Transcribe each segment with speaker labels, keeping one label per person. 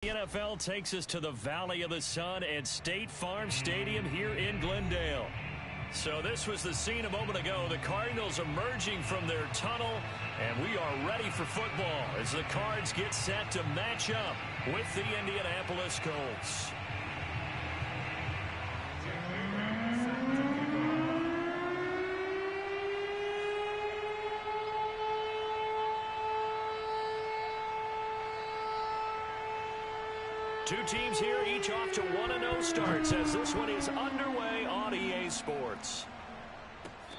Speaker 1: The NFL takes us to the Valley of the Sun at State Farm Stadium here in Glendale. So this was the scene a moment ago. The Cardinals emerging from their tunnel, and we are ready for football as the Cards get set to match up with the Indianapolis Colts. Two teams here, each off to 1-0 starts as this one is underway on EA Sports.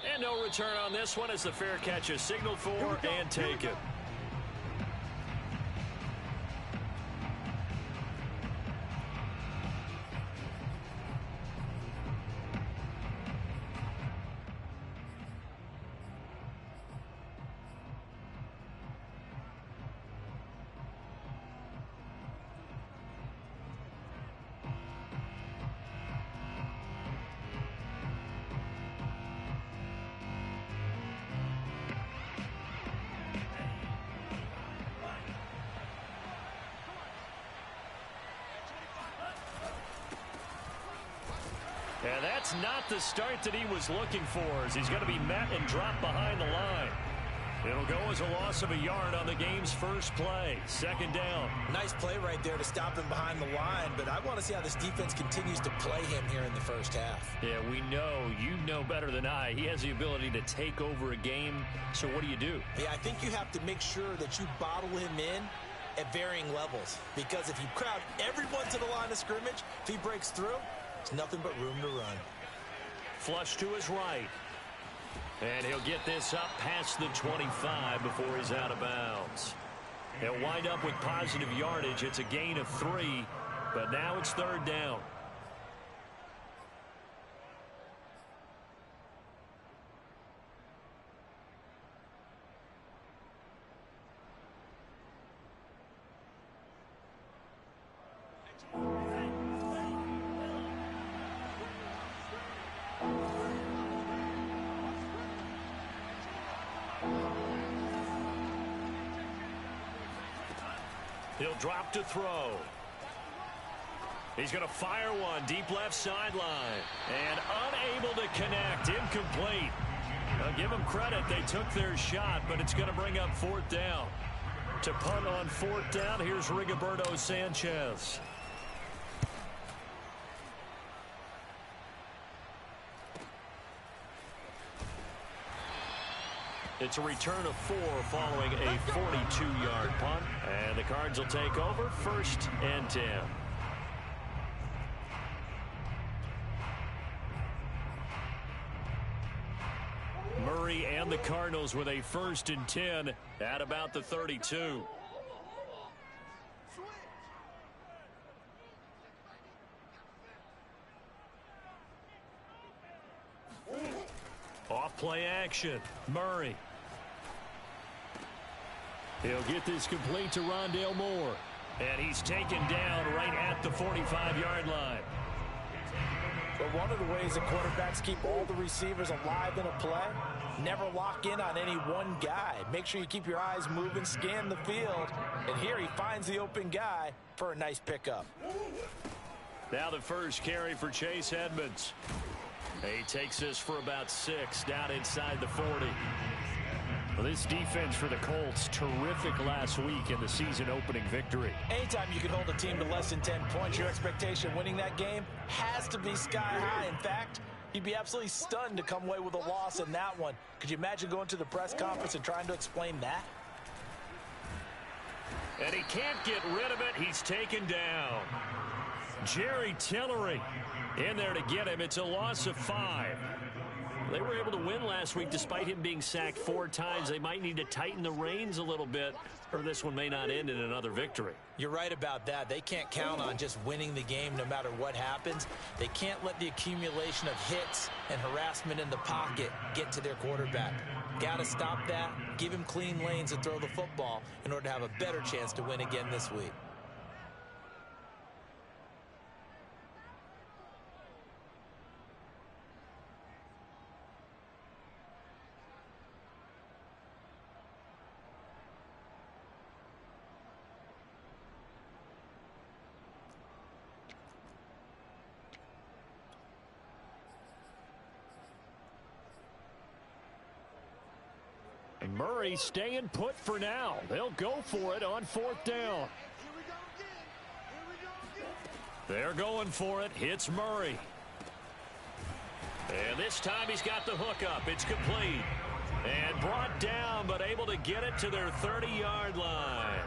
Speaker 1: And no return on this one as the fair catch is signaled for and taken. And that's not the start that he was looking for, as he's going to be met and dropped behind the line. It'll go as a loss of a yard on the game's first play. Second down.
Speaker 2: Nice play right there to stop him behind the line, but I want to see how this defense continues to play him here in the first half.
Speaker 1: Yeah, we know, you know better than I, he has the ability to take over a game. So what do you do?
Speaker 2: Yeah, I think you have to make sure that you bottle him in at varying levels, because if you crowd everyone to the line of scrimmage, if he breaks through, there's nothing but room to run.
Speaker 1: Flush to his right. And he'll get this up past the 25 before he's out of bounds. He'll wind up with positive yardage. It's a gain of 3, but now it's third down. He'll drop to throw. He's going to fire one deep left sideline. And unable to connect. Incomplete. I'll give them credit. They took their shot, but it's going to bring up fourth down. To punt on fourth down, here's Rigoberto Sanchez. It's a return of 4 following a 42-yard punt. And the Cards will take over first and 10. Murray and the Cardinals with a first and 10 at about the 32. Off play action. Murray. He'll get this complete to Rondale Moore. And he's taken down right at the 45-yard line.
Speaker 2: But one of the ways that quarterbacks keep all the receivers alive in a play, never lock in on any one guy. Make sure you keep your eyes moving, scan the field. And here he finds the open guy for a nice pickup.
Speaker 1: Now the first carry for Chase Edmonds. He takes this for about 6 down inside the 40. Well, this defense for the Colts, terrific last week in the season-opening victory.
Speaker 2: Anytime you can hold a team to less than 10 points, your expectation winning that game has to be sky high. In fact, you'd be absolutely stunned to come away with a loss in that one. Could you imagine going to the press conference and trying to explain that?
Speaker 1: And he can't get rid of it. He's taken down. Jerry Tillery in there to get him. It's a loss of 5. They were able to win last week despite him being sacked 4 times. They might need to tighten the reins a little bit, or this one may not end in another victory.
Speaker 2: You're right about that. They can't count on just winning the game no matter what happens. They can't let the accumulation of hits and harassment in the pocket get to their quarterback. Got to stop that, give him clean lanes and throw the football in order to have a better chance to win again this week.
Speaker 1: And Murray staying put for now. They'll go for it on 4th down. They're going for it. Hits Murray. And this time he's got the hook up. It's complete. And brought down, but able to get it to their 30-yard line.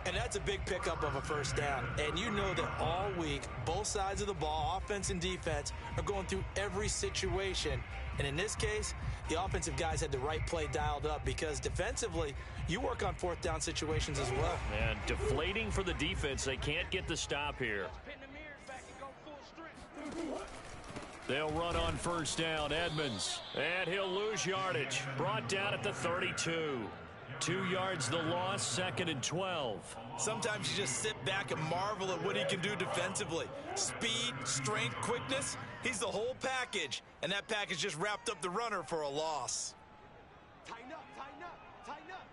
Speaker 2: And that's a big pickup of a first down. And you know that all week, both sides of the ball, offense and defense, are going through every situation. And in this case, the offensive guys had the right play dialed up because defensively, you work on 4th down situations as well.
Speaker 1: And deflating for the defense. They can't get the stop here. They'll run on 1st down. Edmonds. And he'll lose yardage. Brought down at the 32. 2 yards the loss, 2nd and 12.
Speaker 2: Sometimes you just sit back and marvel at what he can do defensively. Speed, strength, quickness. He's the whole package. And that package just wrapped up the runner for a loss.
Speaker 3: Tighten up, tighten up, tighten up.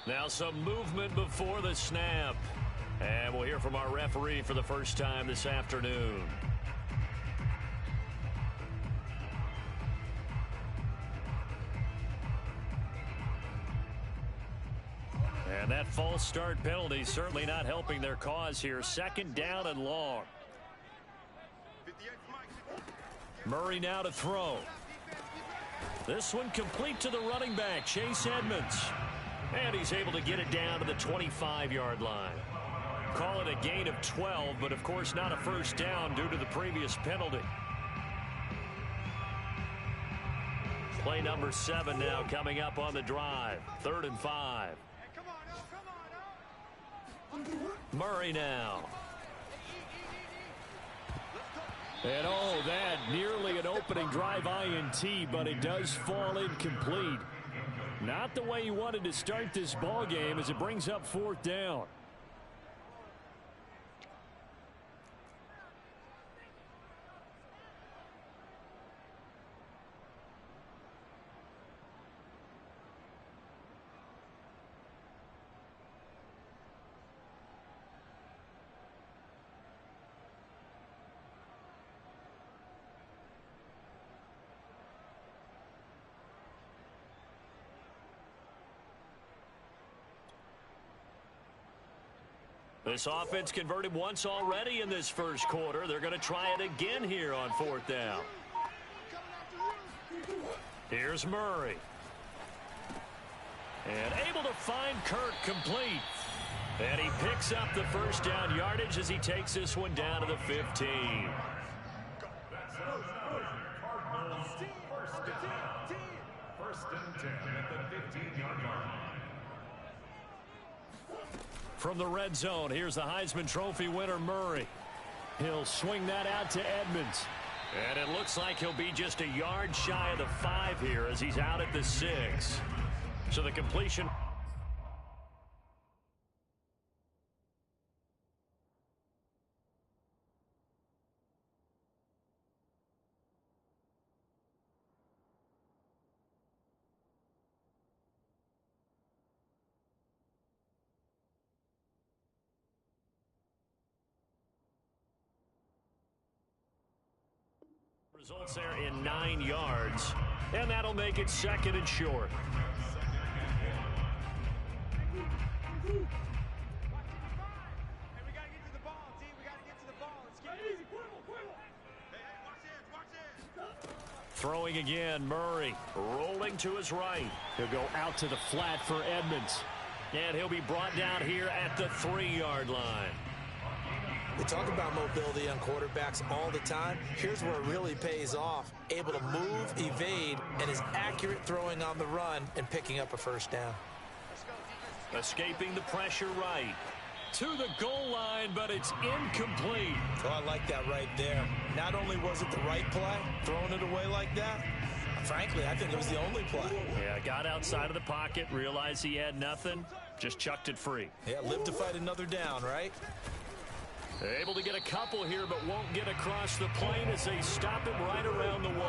Speaker 1: Now some movement before the snap. And we'll hear from our referee for the first time this afternoon. And that false start penalty certainly not helping their cause here. 2nd down and long. Murray now to throw. This one complete to the running back, Chase Edmonds. And he's able to get it down to the 25-yard line. Call it a gain of 12, but of course not a first down due to the previous penalty. Play number 7 now coming up on the drive. 3rd and 5. Murray now. And oh, that nearly an opening drive INT, but it does fall incomplete. Not the way he wanted to start this ball game as it brings up 4th down. This offense converted once already in this first quarter. They're going to try it again here on 4th down. Here's Murray. And able to find Kirk complete. And he picks up the first down yardage as he takes this one down to the 15. First and 10 at the 15-yard line. From the red zone, here's the Heisman Trophy winner, Murray. He'll swing that out to Edmonds. And it looks like he'll be just a yard shy of the 5 here as he's out at the 6. So the completion. Results there in 9 yards, and that'll make it 2nd and short. Throwing again, Murray rolling to his right. He'll go out to the flat for Edmonds, and he'll be brought down here at the 3-yard line.
Speaker 2: We talk about mobility on quarterbacks all the time. Here's where it really pays off. Able to move, evade, and is accurate throwing on the run and picking up a first down.
Speaker 1: Escaping the pressure right. To the goal line, but it's incomplete.
Speaker 2: Oh, I like that right there. Not only was it the right play, throwing it away like that, frankly, I think it was the only play.
Speaker 1: Yeah, got outside of the pocket, realized he had nothing, just chucked it free.
Speaker 2: Yeah, live to fight another down, right?
Speaker 1: Able to get a couple here, but won't get across the plane as they stop him right around the 1.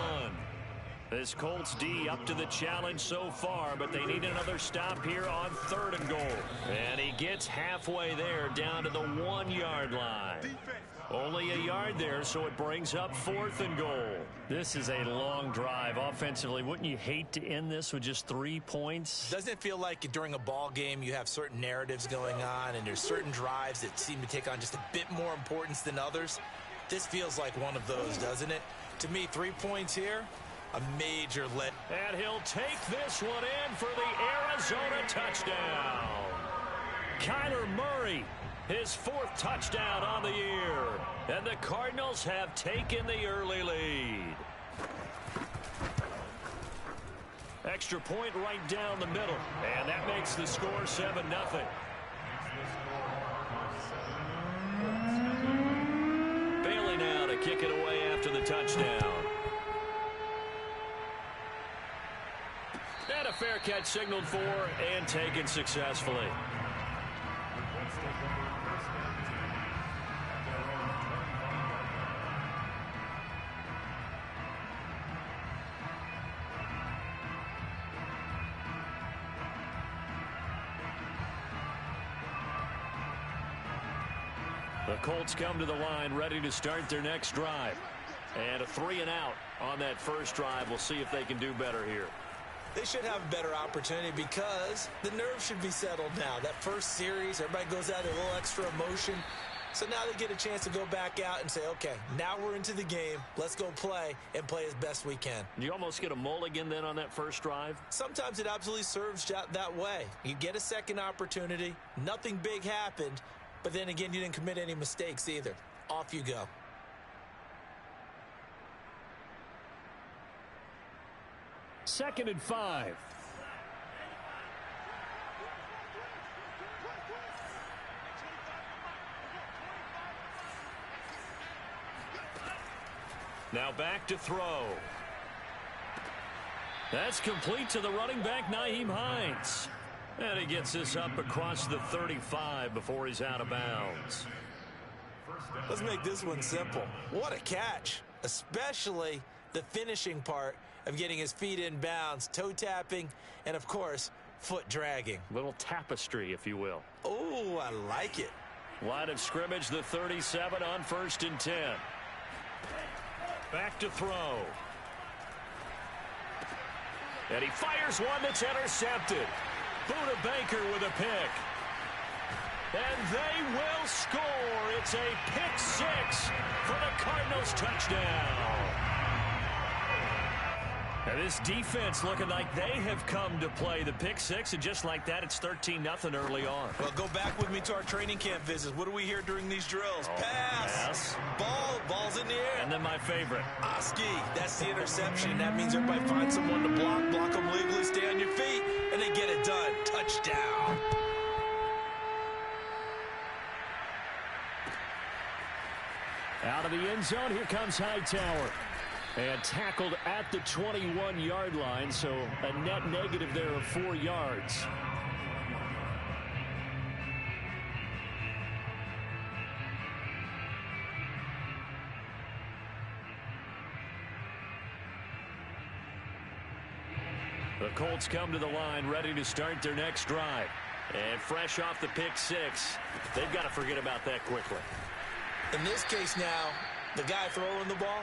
Speaker 1: This Colts D up to the challenge so far, but they need another stop here on 3rd and goal. And he gets halfway there, down to the 1-yard line. Only a yard there, so it brings up 4th and goal. This is a long drive offensively. Wouldn't you hate to end this with just 3 points?
Speaker 2: Doesn't it feel like during a ball game you have certain narratives going on and there's certain drives that seem to take on just a bit more importance than others? This feels like one of those, doesn't it? To me, 3 points here, a major let.
Speaker 1: And he'll take this one in for the Arizona touchdown. Kyler Murray, his 4th touchdown on the year. And the Cardinals have taken the early lead. Extra point right down the middle. And that makes the score 7-0. Bailey now to kick it away after the touchdown. And a fair catch signaled for and taken successfully. The Colts come to the line ready to start their next drive. And a 3-and-out on that first drive. We'll see if they can do better here.
Speaker 2: They should have a better opportunity because the nerves should be settled now. That first series, everybody goes out a little extra emotion. So now they get a chance to go back out and say, okay, now we're into the game. Let's go play and play as best we can.
Speaker 1: You almost get a mulligan then on that first drive?
Speaker 2: Sometimes it absolutely serves that way. You get a second opportunity. Nothing big happened. But then again, you didn't commit any mistakes either. Off you go.
Speaker 1: Second and 5. Now back to throw. That's complete to the running back, Nyheim Hines. And he gets this up across the 35 before he's out of bounds.
Speaker 2: Let's make this one simple. What a catch, especially the finishing part of getting his feet in bounds, toe tapping, and of course, foot dragging.
Speaker 1: Little tapestry, if you will.
Speaker 2: Oh, I like it.
Speaker 1: Line of scrimmage, the 37 on 1st and 10. Back to throw. And he fires one that's intercepted. Buda Baker with a pick. And they will score. It's a pick 6 for the Cardinals touchdown. And this defense looking like they have come to play the pick 6, and just like that, it's 13-0 early on.
Speaker 2: Well, go back with me to our training camp visits. What do we hear during these drills? Pass. Ball's in the air.
Speaker 1: And then my favorite.
Speaker 2: Oski, that's the interception. That means everybody finds someone to block them legally, stay on your feet, and they get it done. Touchdown.
Speaker 1: Out of the end zone, here comes Hightower. And tackled at the 21-yard line, so a net negative there of 4 yards. The Colts come to the line ready to start their next drive. And fresh off the pick 6, they've got to forget about that quickly.
Speaker 2: In this case now, the guy throwing the ball,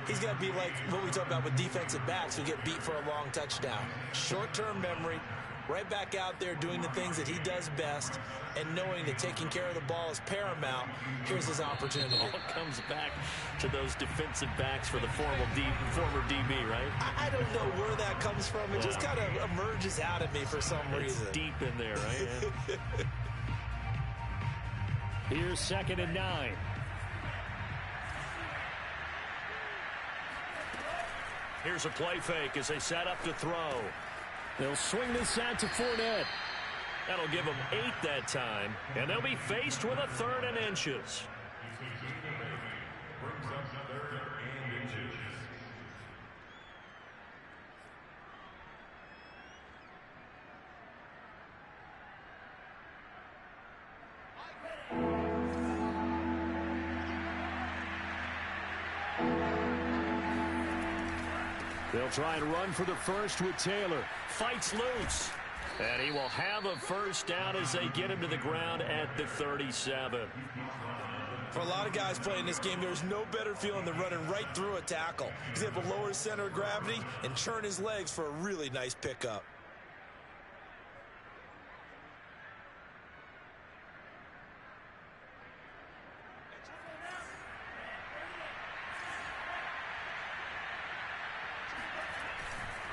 Speaker 2: he's got to be like what we talk about with defensive backs who get beat for a long touchdown. Short-term memory, right back out there doing the things that he does best, and knowing that taking care of the ball is paramount. Here's his opportunity.
Speaker 1: It all comes back to those defensive backs for the former DB, right?
Speaker 2: I don't know where that comes from. It just kind of emerges out of me for some reason.
Speaker 1: It's deep in there, right? Here's 2nd and 9. Here's a play fake as they set up to throw. They'll swing this out to Fournette. That'll give them 8 that time, and they'll be faced with a 3rd and inches. They'll try and run for the first with Taylor. Fights loose. And he will have a first down as they get him to the ground at the 37.
Speaker 2: For a lot of guys playing this game, there's no better feeling than running right through a tackle. He's able to lower his center of gravity and churn his legs for a really nice pickup.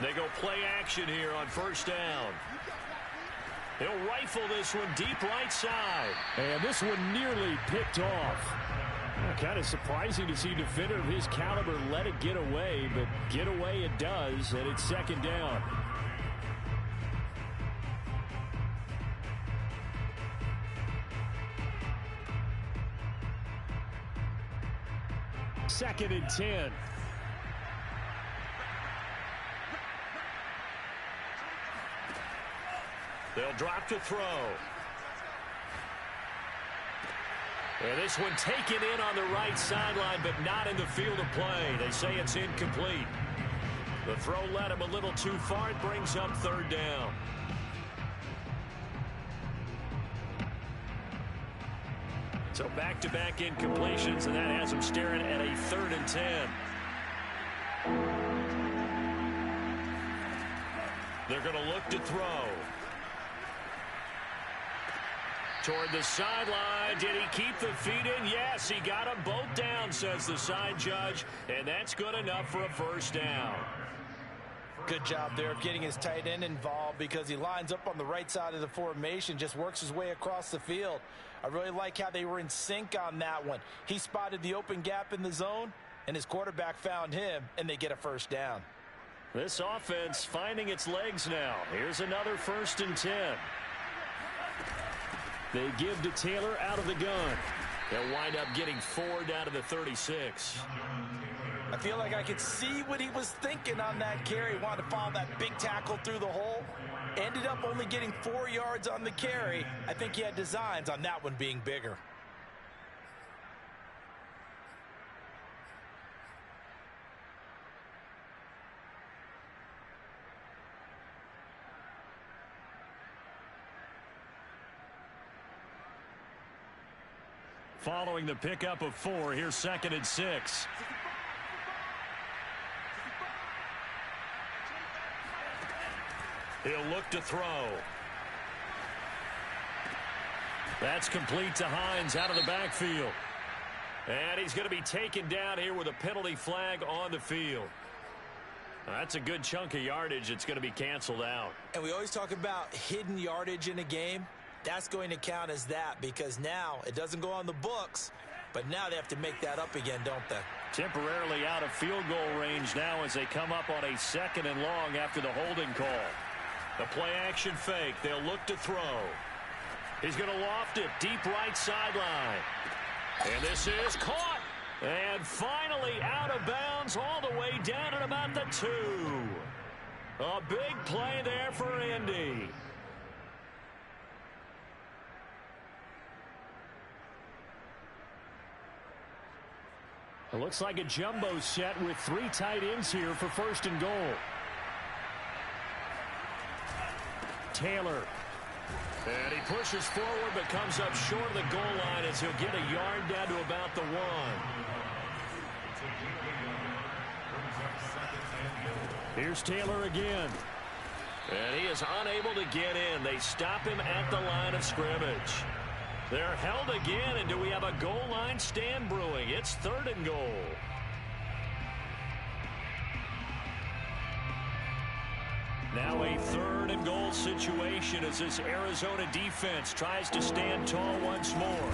Speaker 1: They go play action here on first down. He'll rifle this one deep right side. And this one nearly picked off. Kind of surprising to see a defender of his caliber let it get away, but get away it does, and it's second down. Second and 10. They'll drop to throw. And this one taken in on the right sideline, but not in the field of play. They say it's incomplete. The throw led him a little too far. It brings up third down. So back-to-back incompletions, and that has him staring at a 3rd and 10. They're going to look to throw. Toward the sideline. Did he keep the feet in? Yes, he got them both down, says the side judge. And that's good enough for a first down.
Speaker 2: Good job there of getting his tight end involved because he lines up on the right side of the formation, just works his way across the field. I really like how they were in sync on that one. He spotted the open gap in the zone, and his quarterback found him, and they get a first down.
Speaker 1: This offense finding its legs now. Here's another 1st and 10. They give to Taylor out of the gun. They'll wind up getting 4 down to the 36.
Speaker 2: I feel like I could see what he was thinking on that carry. He wanted to follow that big tackle through the hole. Ended up only getting 4 yards on the carry. I think he had designs on that one being bigger.
Speaker 1: Following the pickup of 4, here's 2nd and 6. He'll look to throw. That's complete to Hines out of the backfield. And he's going to be taken down here with a penalty flag on the field. That's a good chunk of yardage. It's going to be canceled out.
Speaker 2: And we always talk about hidden yardage in a game. That's going to count as that because now it doesn't go on the books, but now they have to make that up again, don't they?
Speaker 1: Temporarily out of field goal range now as they come up on a 2nd and long after the holding call. The play action fake. They'll look to throw. He's going to loft it deep right sideline. And this is caught. And finally out of bounds all the way down at about the 2. A big play there for Indy. It looks like a jumbo set with 3 tight ends here for 1st and goal. Taylor. And he pushes forward but comes up short of the goal line as he'll get a yard down to about the 1. Here's Taylor again. And he is unable to get in. They stop him at the line of scrimmage. They're held again, and do we have a goal line stand brewing? It's 3rd and goal. Now a 3rd and goal situation as this Arizona defense tries to stand tall once more.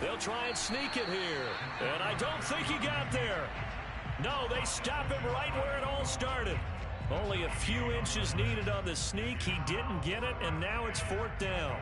Speaker 1: They'll try and sneak it here, and I don't think he got there. No, they stop him right where it all started. Only a few inches needed on the sneak. He didn't get it, and now it's 4th down.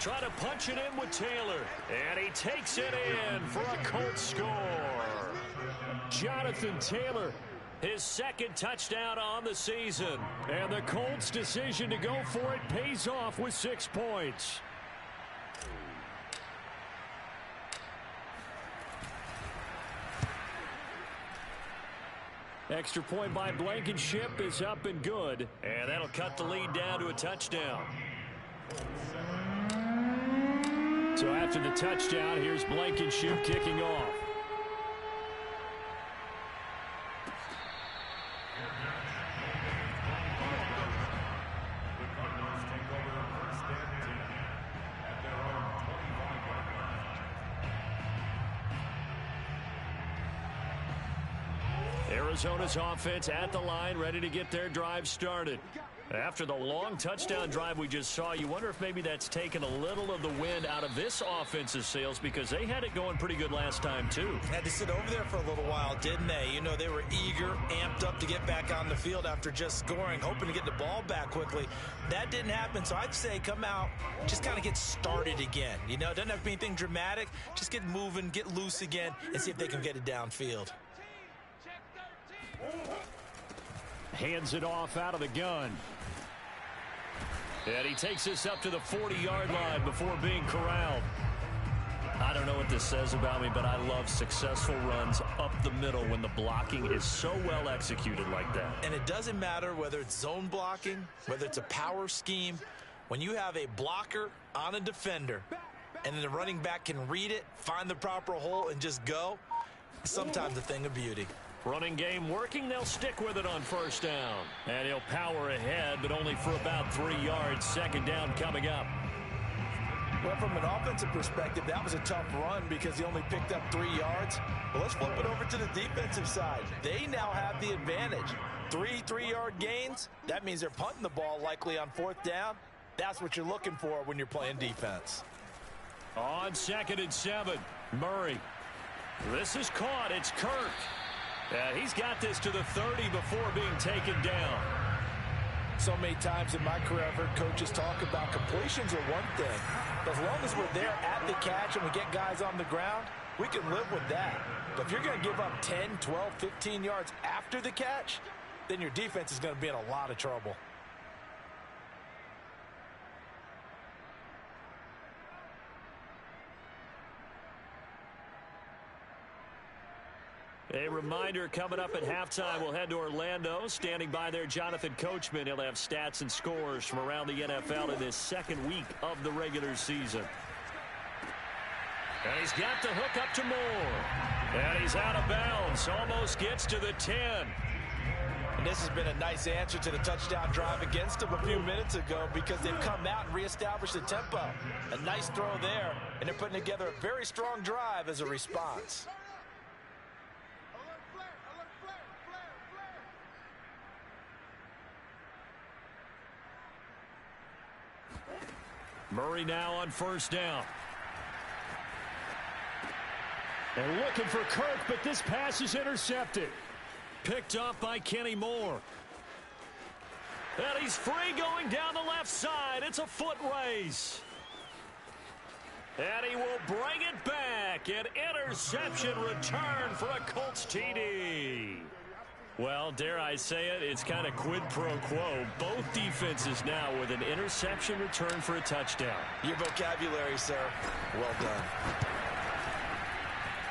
Speaker 1: try to punch it in with Taylor. And he takes it in for a Colts score. Jonathan Taylor, his second touchdown on the season. And the Colts' decision to go for it pays off with 6 points. Extra point by Blankenship is up and good. And that'll cut the lead down to a touchdown. So after the touchdown, here's Blankenship kicking off. Arizona's offense at the line, ready to get their drive started. After the long touchdown drive we just saw, you wonder if maybe that's taken a little of the wind out of this offense's sails, because they had it going pretty good last time too.
Speaker 2: Had to sit over there for a little while, didn't they? You know, they were eager, amped up to get back on the field after just scoring, hoping to get the ball back quickly. That didn't happen, so I'd say come out, just kind of get started again. You know, it doesn't have to be anything dramatic. Just get moving, get loose again, and see if they can get it downfield.
Speaker 1: Hands it off out of the gun. And he takes this up to the 40-yard line before being corralled. I don't know what this says about me, but I love successful runs up the middle when the blocking is so well executed like that.
Speaker 2: And it doesn't matter whether it's zone blocking, whether it's a power scheme. When you have a blocker on a defender and then the running back can read it, find the proper hole, and just go, it's sometimes a thing of beauty.
Speaker 1: Running game working, they'll stick with it on first down. And he'll power ahead, but only for about 3 yards. Second down coming up.
Speaker 2: Well, from an offensive perspective, that was a tough run because he only picked up 3 yards. But let's flip it over to the defensive side. They now have the advantage. 3 3-yard gains, that means they're punting the ball likely on fourth down. That's what you're looking for when you're playing defense.
Speaker 1: On 2nd and 7, Murray. This is caught. It's Kirk. He's got this to the 30 before being taken down.
Speaker 2: So many times in my career, I've heard coaches talk about completions are one thing. But as long as we're there at the catch and we get guys on the ground, we can live with that. But if you're going to give up 10, 12, 15 yards after the catch, then your defense is going to be in a lot of trouble.
Speaker 1: A reminder, coming up at halftime, we'll head to Orlando. Standing by there, Jonathan Coachman. He'll have stats and scores from around the NFL in this second week of the regular season. And he's got the hook up to Moore. And he's out of bounds. Almost gets to the 10.
Speaker 2: And this has been a nice answer to the touchdown drive against them a few minutes ago because they've come out and reestablished the tempo. A nice throw there, and they're putting together a very strong drive as a response.
Speaker 1: Murray now on first down. And looking for Kirk, but this pass is intercepted. Picked up by Kenny Moore. And he's free going down the left side. It's a foot race. And he will bring it back. An interception return for a Colts TD. Well, dare I say it, it's kind of quid pro quo. Both defenses now with an interception return for a touchdown.
Speaker 2: Your vocabulary, sir. Well done.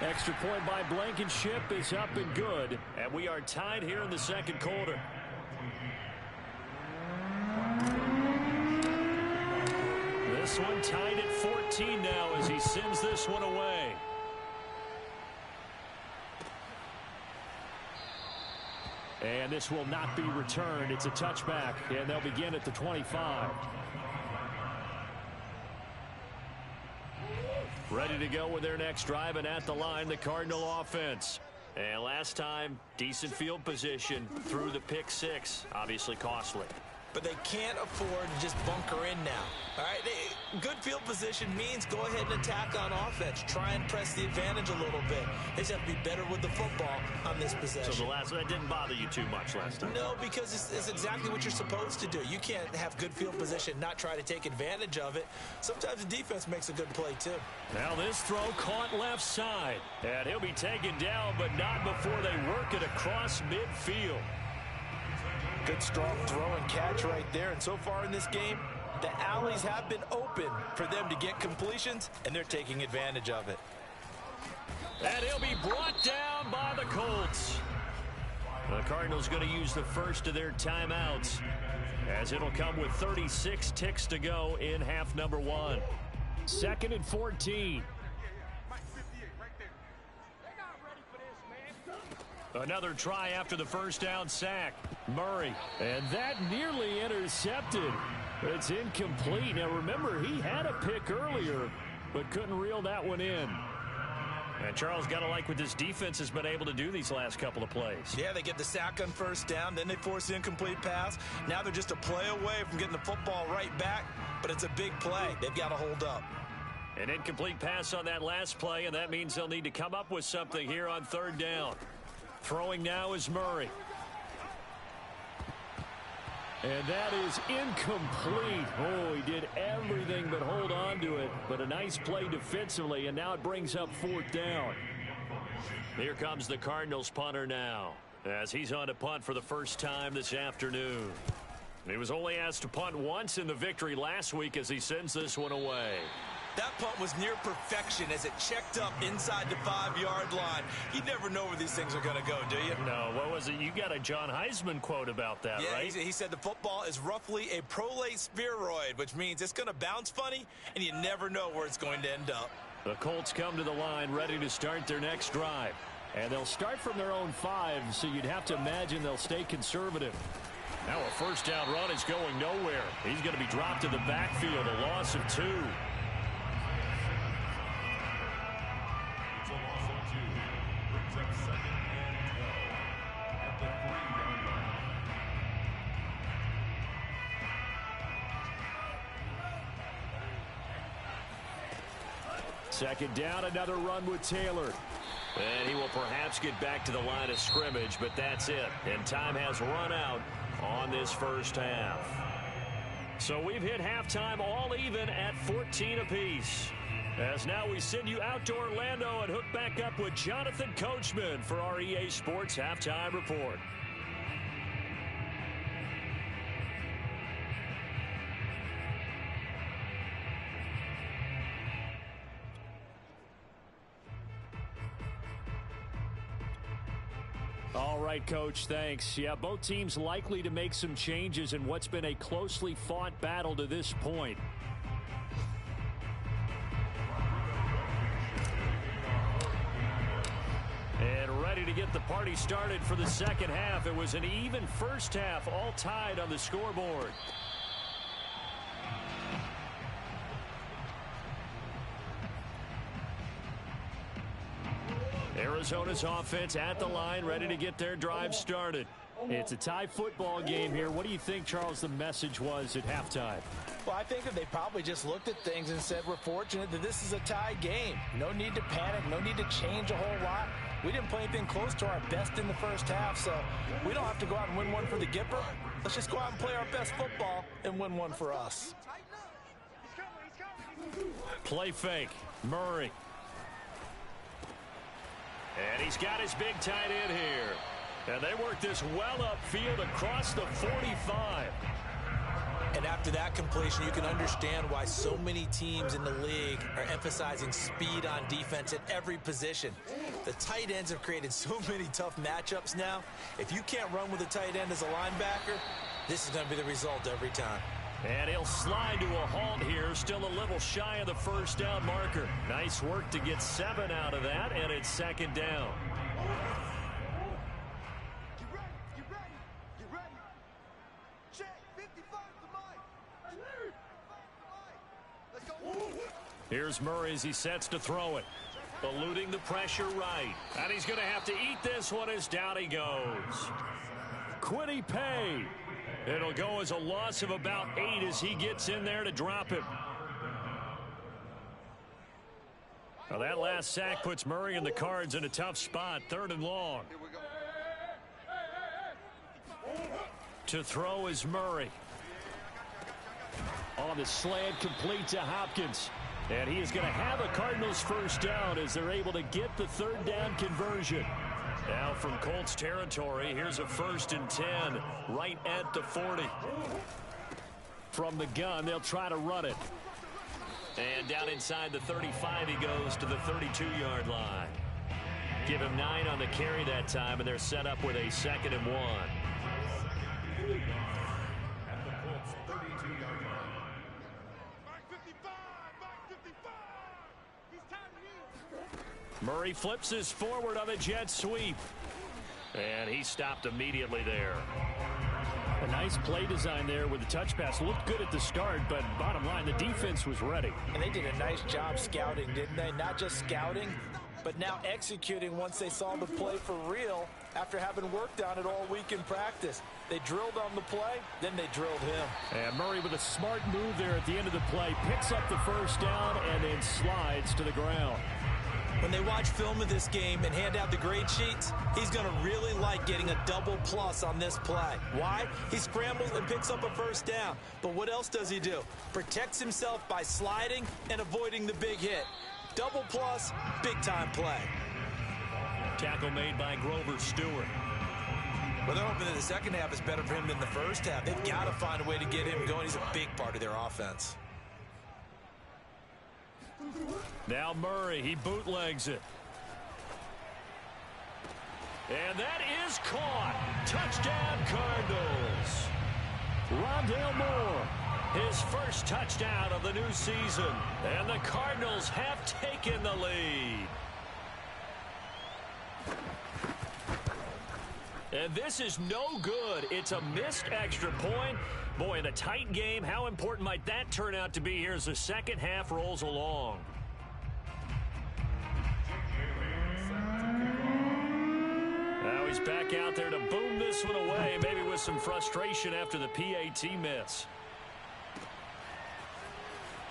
Speaker 1: Extra point by Blankenship is up and good. And we are tied here in the second quarter. This one tied at 14 now as he sends this one away. And this will not be returned. It's a touchback, and they'll begin at the 25. Ready to go with their next drive, and at the line, the Cardinal offense. And last time, decent field position through the pick six. Obviously costly.
Speaker 2: But they can't afford to just bunker in now. All right, Good field position means go ahead and attack on offense. Try and press the advantage a little bit. They just have to be better with the football on this possession.
Speaker 1: So that didn't bother you too much last time?
Speaker 2: No, because it's exactly what you're supposed to do. You can't have good field position, not try to take advantage of it. Sometimes the defense makes a good play, too.
Speaker 1: Now this throw caught left side. And he'll be taken down, but not before they work it across midfield.
Speaker 2: Good strong throw and catch right there. And so far in this game, the alleys have been open for them to get completions, and they're taking advantage of it.
Speaker 1: And he'll be brought down by the Colts. The Cardinals going to use the first of their timeouts, as it'll come with 36 ticks to go in half number 1. 2nd and 14. Another try after the first down sack. Murray. And that nearly intercepted. It's incomplete. Now remember, he had a pick earlier, but couldn't reel that one in. And Charles, got to like what this defense has been able to do these last couple of plays.
Speaker 2: Yeah, they get the sack on first down, then they force the incomplete pass. Now they're just a play away from getting the football right back, but it's a big play. They've got to hold up.
Speaker 1: An incomplete pass on that last play, and that means they'll need to come up with something here on 3rd down. Throwing now is Murray. And that is incomplete. Oh, he did everything but hold on to it. But a nice play defensively, and now it brings up 4th down. Here comes the Cardinals punter now, as he's on to punt for the first time this afternoon. He was only asked to punt once in the victory last week as he sends this one away.
Speaker 2: That punt was near perfection as it checked up inside the 5-yard line. You never know where these things are going to go, do you?
Speaker 1: No, what was it? You got a John Heisman quote about that,
Speaker 2: yeah,
Speaker 1: right?
Speaker 2: He said the football is roughly a prolate spheroid, which means it's going to bounce funny, and you never know where it's going to end up.
Speaker 1: The Colts come to the line ready to start their next drive. And they'll start from their own 5, so you'd have to imagine they'll stay conservative. Now a first down run is going nowhere. He's going to be dropped in the backfield, a loss of 2. Second down, another run with Taylor. And he will perhaps get back to the line of scrimmage, but that's it. And time has run out on this first half. So we've hit halftime all even at 14 apiece. As now we send you out to Orlando and hook back up with Jonathan Coachman for our EA Sports Halftime Report. All right, Coach, thanks. Yeah, both teams likely to make some changes in what's been a closely fought battle to this point. And ready to get the party started for the second half. It was an even first half, all tied on the scoreboard. Arizona's offense at the line, ready to get their drive started. It's a tie football game here. What do you think, Charles, the message was at halftime?
Speaker 2: Well, I think that they probably just looked at things and said, we're fortunate that this is a tie game. No need to panic, no need to change a whole lot. We didn't play anything close to our best in the first half, so we don't have to go out and win one for the Gipper. Let's just go out and play our best football and win one for us.
Speaker 1: Play fake. Murray. And he's got his big tight end here. And they work this well upfield across the 45.
Speaker 2: And after that completion, you can understand why so many teams in the league are emphasizing speed on defense at every position. The tight ends have created so many tough matchups now. If you can't run with a tight end as a linebacker, this is going to be the result every time.
Speaker 1: And he'll slide to a halt here, still a little shy of the first down marker. Nice work to get 7 out of that, and it's second down.
Speaker 3: Get ready. Check, 55 to mine. Let's go.
Speaker 1: Here's Murray as he sets to throw it. Eluding the pressure right. And he's going to have to eat this one as down he goes. Quiddy Pay. It'll go as a loss of about 8 as he gets in there to drop him. Well, that last sack puts Murray and the Cards in a tough spot, 3rd and long.
Speaker 3: Here we go.
Speaker 1: To throw is Murray. On the slant, complete to Hopkins. And he is going to have a Cardinals first down as they're able to get the 3rd down conversion. Now from Colts territory, here's a 1st and 10 right at the 40. From the gun, they'll try to run it. And down inside the 35, he goes to the 32-yard line. Give him 9 on the carry that time, and they're set up with a 2nd and 1. Murray flips his forward on the jet sweep. And he stopped immediately there. A nice play design there with the touch pass. Looked good at the start, but bottom line, the defense was ready.
Speaker 2: And they did a nice job scouting, didn't they? Not just scouting, but now executing once they saw the play for real after having worked on it all week in practice. They drilled on the play, then they drilled him.
Speaker 1: And Murray with a smart move there at the end of the play. Picks up the first down and then slides to the ground.
Speaker 2: When they watch film of this game and hand out the grade sheets, he's going to really like getting a double plus on this play. Why? He scrambles and picks up a first down. But what else does he do? Protects himself by sliding and avoiding the big hit. Double plus, big-time play.
Speaker 1: Tackle made by Grover Stewart.
Speaker 2: Well, they're hoping that the second half is better for him than the first half. They've got to find a way to get him going. He's a big part of their offense.
Speaker 1: Now Murray, he bootlegs it. And that is caught. Touchdown, Cardinals. Rondale Moore, his first touchdown of the new season. And the Cardinals have taken the lead. And this is no good. It's a missed extra point. Boy, in a tight game, how important might that turn out to be here as the second half rolls along? Now he's back out there to boom this one away, maybe with some frustration after the PAT miss.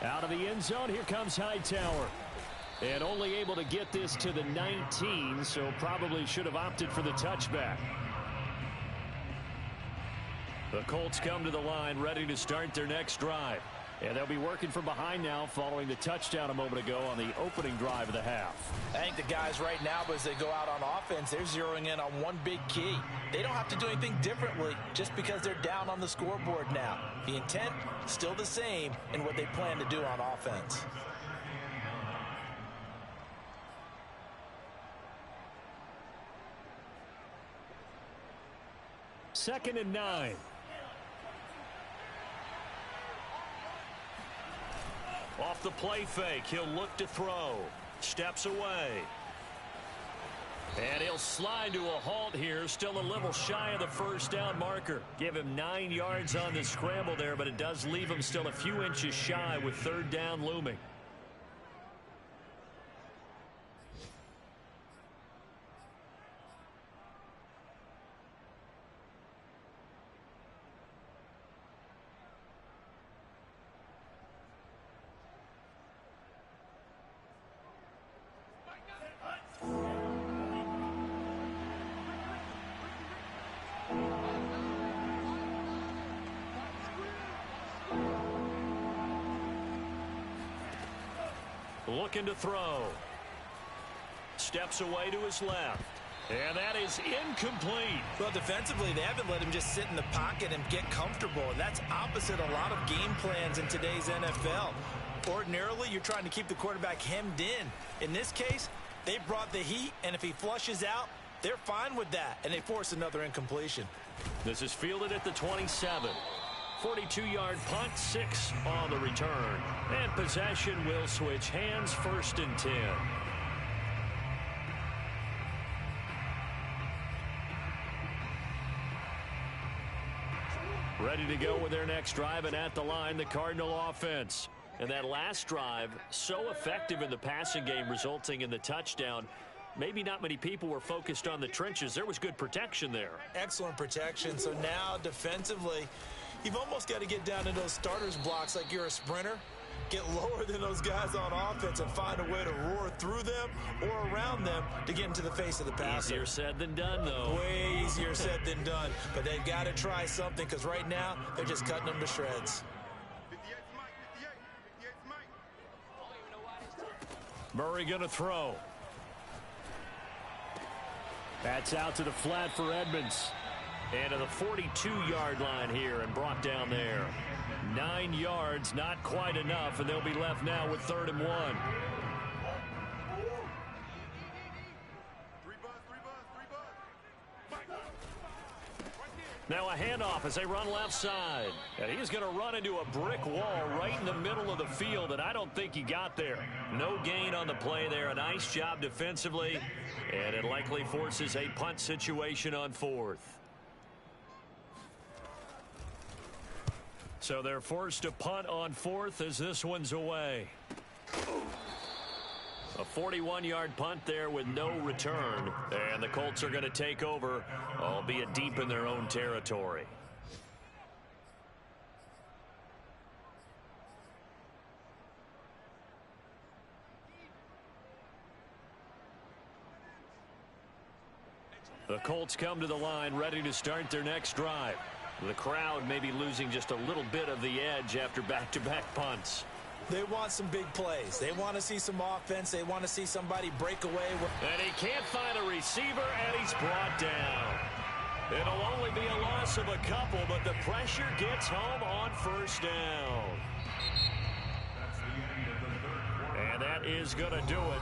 Speaker 1: Out of the end zone, here comes Hightower. And only able to get this to the 19, so probably should have opted for the touchback. The Colts come to the line ready to start their next drive. And they'll be working from behind now following the touchdown a moment ago on the opening drive of the half.
Speaker 2: I think the guys right now, as they go out on offense, they're zeroing in on one big key. They don't have to do anything differently just because they're down on the scoreboard now. The intent, still the same in what they plan to do on offense.
Speaker 1: Second and 9. Off the play fake, he'll look to throw. Steps away. And he'll slide to a halt here, still a little shy of the first down marker. Give him 9 yards on the scramble there, but it does leave him still a few inches shy with 3rd down looming. Looking to throw. Steps away to his left. And that is incomplete.
Speaker 2: Well, defensively, they haven't let him just sit in the pocket and get comfortable. And that's opposite a lot of game plans in today's NFL. Ordinarily, you're trying to keep the quarterback hemmed in. In this case, they brought the heat, and if he flushes out, they're fine with that, and they force another incompletion.
Speaker 1: This is fielded at the 27. 42-yard punt, 6 on the return. And possession will switch hands, 1st and 10. Ready to go with their next drive, and at the line, the Cardinal offense. And that last drive, so effective in the passing game, resulting in the touchdown. Maybe not many people were focused on the trenches. There was good protection there.
Speaker 2: Excellent protection. So now, defensively, you've almost got to get down to those starters blocks like you're a sprinter Get lower than those guys on offense and find a way to roar through them or around them to get into the face of the passer.
Speaker 1: Easier said than done, though.
Speaker 2: Way easier said than done. But they've got to try something because right now they're just cutting them to shreds.
Speaker 3: 58 Mike, 58 Mike.
Speaker 1: Murray going to throw. That's out to the flat for Edmonds. And to the 42-yard line here and brought down there. 9 yards, not quite enough, and they'll be left now with 3rd and 1. Now a handoff as they run left side. And he's going to run into a brick wall right in the middle of the field, and I don't think he got there. No gain on the play there. A nice job defensively, and it likely forces a punt situation on 4th. So they're forced to punt on 4th as this one's away. A 41-yard punt there with no return. And the Colts are going to take over, albeit deep in their own territory. The Colts come to the line ready to start their next drive. The crowd may be losing just a little bit of the edge after back-to-back punts.
Speaker 2: They want some big plays. They want to see some offense. They want to see somebody break away.
Speaker 1: And he can't find a receiver, and he's brought down. It'll only be a loss of a couple, but the pressure gets home on 1st down. And that is going to do it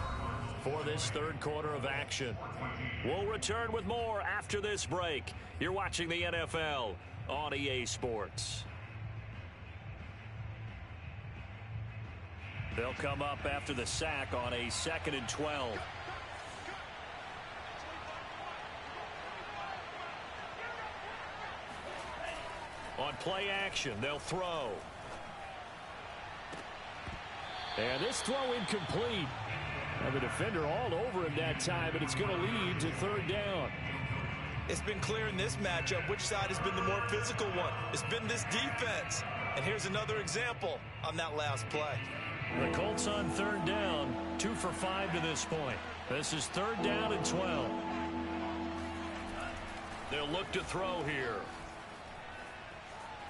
Speaker 1: for this 3rd quarter of action. We'll return with more after this break. You're watching the NFL on EA Sports. They'll come up after the sack on a 2nd and 12. On play action, they'll throw. And this throw incomplete. And the defender all over him that time, and it's going to lead to 3rd down.
Speaker 2: It's been clear in this matchup which side has been the more physical one. It's been this defense. And here's another example on that last play.
Speaker 1: The Colts on 3rd down, 2 for 5 to this point. This is 3rd down and 12. They'll look to throw here.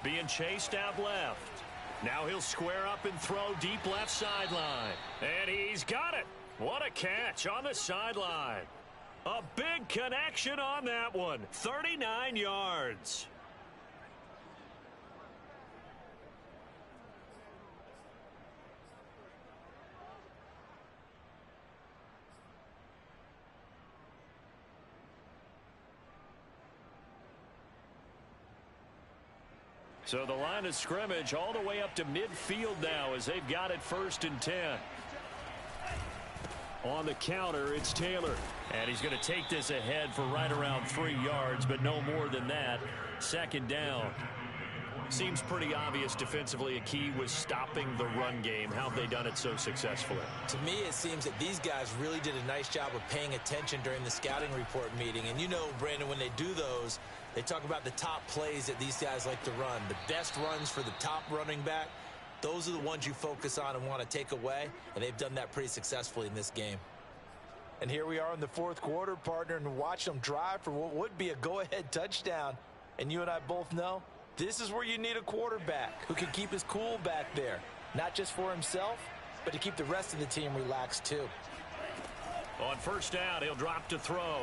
Speaker 1: Being chased out left. Now he'll square up and throw deep left sideline. And he's got it. What a catch on the sideline. A big connection on that one. 39 yards. So the line of scrimmage all the way up to midfield now as they've got it 1st and 10. On the counter, it's Taylor. And he's going to take this ahead for right around 3 yards, but no more than that. 2nd down. Seems pretty obvious defensively a key was stopping the run game. How have they done it so successfully?
Speaker 2: To me, it seems that these guys really did a nice job of paying attention during the scouting report meeting. And you know, Brandon, when they do those, they talk about the top plays that these guys like to run. The best runs for the top running back. Those are the ones you focus on and want to take away, and they've done that pretty successfully in this game. And here we are in the 4th quarter, partner, and watch them drive for what would be a go-ahead touchdown. And you and I both know this is where you need a quarterback who can keep his cool back there, not just for himself, but to keep the rest of the team relaxed too.
Speaker 1: On 1st down, he'll drop to throw.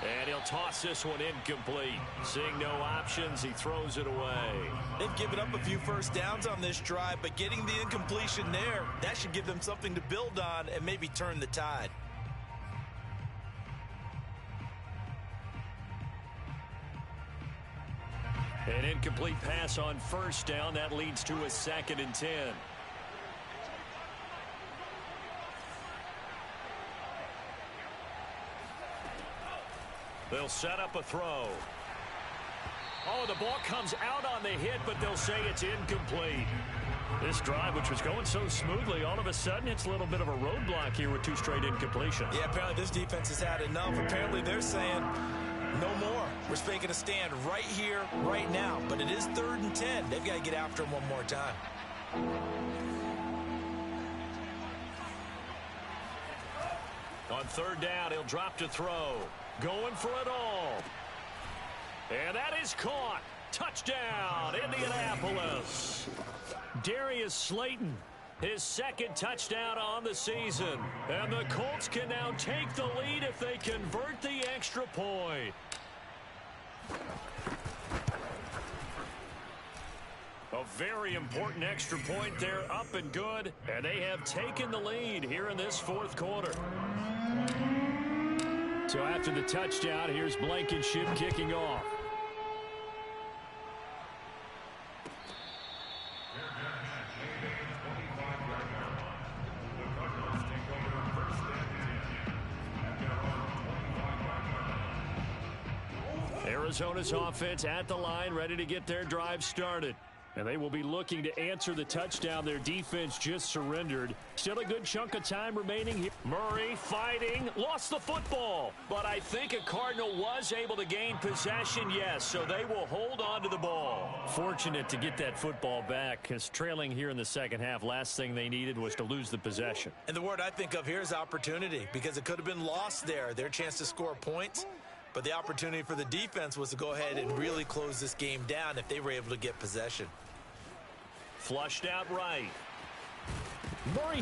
Speaker 1: And he'll toss this one incomplete. Seeing no options, he throws it away.
Speaker 2: They've given up a few 1st downs on this drive, but getting the incompletion there, that should give them something to build on and maybe turn the tide.
Speaker 1: An incomplete pass on 1st down. That leads to a 2nd and 10. They'll set up a throw. Oh, the ball comes out on the hit, but they'll say it's incomplete. This drive, which was going so smoothly, all of a sudden it's a little bit of a roadblock here with 2 straight incompletions.
Speaker 2: Yeah, apparently this defense has had enough. Apparently they're saying, No more. We're making a stand right here, right now. But it is 3rd and 10. They've got to get after him one more time.
Speaker 1: On 3rd down, he'll drop to throw. Going for it all. And that is caught. Touchdown, Indianapolis. Darius Slayton, his 2nd touchdown on the season. And the Colts can now take the lead if they convert the extra point. A very important extra point there, up and good. And they have taken the lead here in this 4th quarter. So after the touchdown, here's Blankenship kicking off. Arizona's offense at the line, ready to get their drive started. And they will be looking to answer the touchdown their defense just surrendered. Still a good chunk of time remaining here. Murray fighting, lost the football. But I think a Cardinal was able to gain possession, yes, so they will hold on to the ball. Fortunate to get that football back, because trailing here in the 2nd half, last thing they needed was to lose the possession.
Speaker 2: And the word I think of here is opportunity, because it could have been lost there. Their chance to score points. But the opportunity for the defense was to go ahead and really close this game down if they were able to get possession.
Speaker 1: Flushed out right. Murray